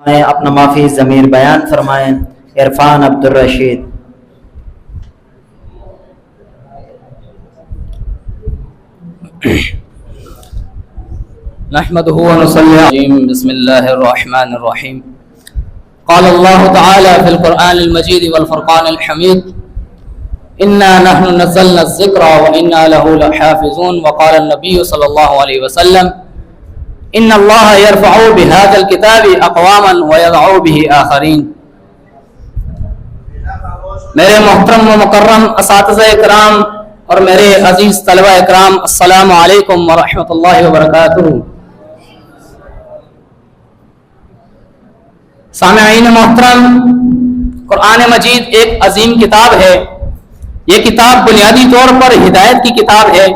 اپنا معافی ضمیر بیان فرمائیں۔ عرفان عبدالرشید۔ نحمده ونصلي عليه بسم الله الرحمن الرحيم قال الله تعالى في القرآن المجيد والفرقان الحميد إنا نحن نزلنا الذكر وإنا له لحافظون وقال النبي صلى الله عليه وسلم إن الله يرفع بهذا الكتاب أقواما ويضع به آخرين۔ میرے محترم و مکرم اساتذہ اکرام اور میرے عزیز طلبہ اکرام، السلام علیکم ورحمۃ اللہ وبرکاتہ۔ سامعین محترم، قرآن مجید ایک عظیم کتاب ہے۔ یہ کتاب بنیادی طور پر ہدایت کی کتاب ہے۔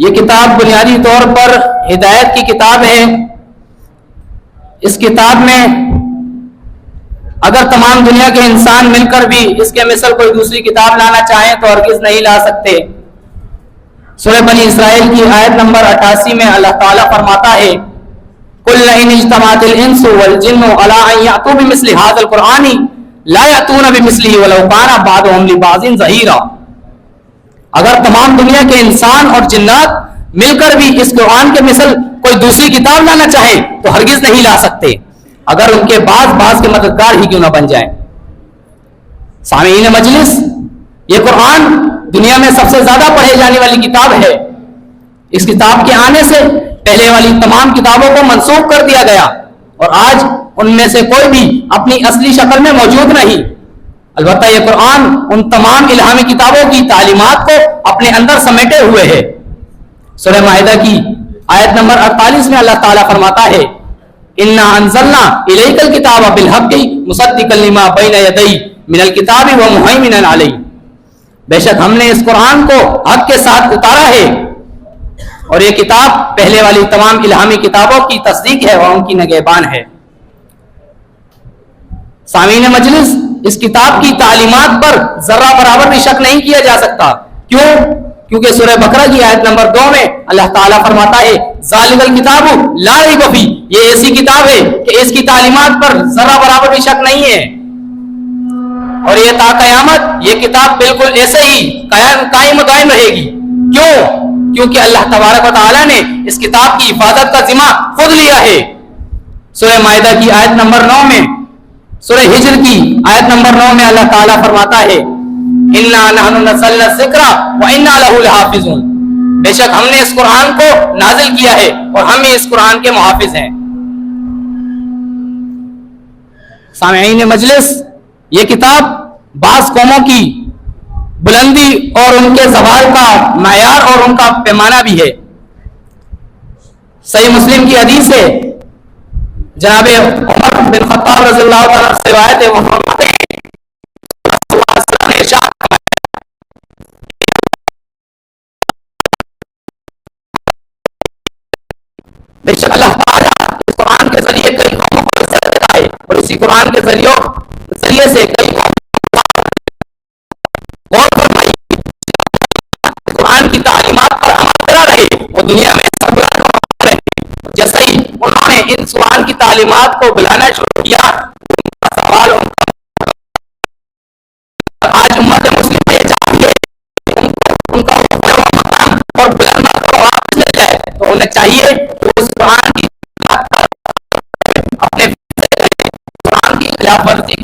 یہ کتاب بنیادی طور پر ہدایت کی کتاب ہے۔ اس کتاب میں اگر تمام دنیا کے انسان مل کر بھی اس کے مثل کوئی دوسری کتاب لانا چاہیں تو ہرگز نہیں لا سکتے۔ سورہ بنی اسرائیل کی آیت نمبر 88 میں اللہ تعالیٰ فرماتا ہے قُلْ لَئِنِ اجْتَمَعَتِ الْإِنسُ وَالْجِنُّ عَلَىٰ أَن يَأْتُوا بِمِثْلِ هَٰذَا الْقُرْآنِ لَا يَأْتُونَ بِمِثْلِهِ وَلَوْ كَانَ بَعْضُهُمْ لِبَعْضٍ ظَهِيرًا۔ اگر تمام دنیا کے انسان اور جنات مل کر بھی اس قرآن کے مثل کوئی دوسری کتاب لانا چاہے تو ہرگز نہیں لا سکتے، اگر ان کے بعض کے مددگار ہی کیوں نہ بن جائیں۔ سامعین مجلس، یہ قرآن دنیا میں سب سے زیادہ پڑھے جانے والی کتاب ہے۔ اس کتاب کے آنے سے پہلے والی تمام کتابوں کو منسوخ کر دیا گیا اور آج ان میں سے کوئی بھی اپنی اصلی شکل میں موجود نہیں۔ البتہ یہ قرآن ان تمام الہامی کتابوں کی تعلیمات کو اپنے اندر سمیٹے ہوئے ہے۔ سورہ مائدہ کی آیت نمبر 48 میں اللہ تعالیٰ فرماتا ہے اِنَّا أَنزَلْنَا إِلَيْكَ الْكِتَابَ بِالْحَقِّ مُصَدِّقًا لِمَا بَيْنَ يَدَيْهِ مِنَ الْكِتَابِ وَمُهَيْمِنًا عَلَيْهِ۔ بے شک ہم نے اس قرآن کو حق کے ساتھ اتارا ہے اور یہ کتاب پہلے والی تمام الہامی کتابوں کی تصدیق ہے اور ان کی نگہبان ہے۔ سامعین مجلس، اس کتاب کی تعلیمات پر ذرہ برابر بھی شک نہیں کیا جا سکتا۔ کیوں؟ کیونکہ سورہ بقرہ کی آیت نمبر 2 میں اللہ تعالیٰ فرماتا ہے ذالک الکتاب لا ریب فیہ، یہ ایسی کتاب ہے کہ اس کی تعلیمات پر ذرہ برابر بھی شک نہیں ہے اور یہ تا قیامت یہ کتاب بالکل ایسے ہی قائم و دائم رہے گی۔ کیوں؟ کیونکہ اللہ تبارک و تعالیٰ نے اس کتاب کی حفاظت کا ذمہ خود لیا ہے۔ سورہ مائدہ کی آیت نمبر 9 میں، سورہ ہجر کی آیت نمبر 9 میں اللہ تعالیٰ فرماتا ہے اِنَّا نَحْنُ نَزَّلْنَا الذِّكْرَ وَإِنَّا لَهُ لَحَافِظُونَ۔ بے شک ہم نے اس قرآن کو نازل کیا ہے اور ہم ہی اس قرآن کے محافظ ہیں۔ سامعین مجلس، یہ کتاب بعض قوموں کی بلندی اور ان کے زوال کا معیار اور ان کا پیمانہ بھی ہے۔ صحیح مسلم کی حدیث ہے، جناب عمر بن خطاب رضی اللہ تعالیٰ سے روایت ہے، وہ فرماتے ہیں بے شک اللہ تعالیٰ اس قرآن کے ذریعے کئی قوموں کو عزت دیتا ہے اور اسی قرآن کے ذریعے سے کئی غور فرمائی قرآن کی تعلیمات پر عمل کرا رہے وہ دنیا میں سب رہے۔ جیسے ہی انہوں نے ان قرآن کی تعلیمات کو بلانا شروع کیا، سوال آج امت مسلم یہ چاہیے ان کا مقام اور بلند واپس مل جائے تو انہیں چاہیے اس قرآن کی اپنے قرآن کی خلاف ورزی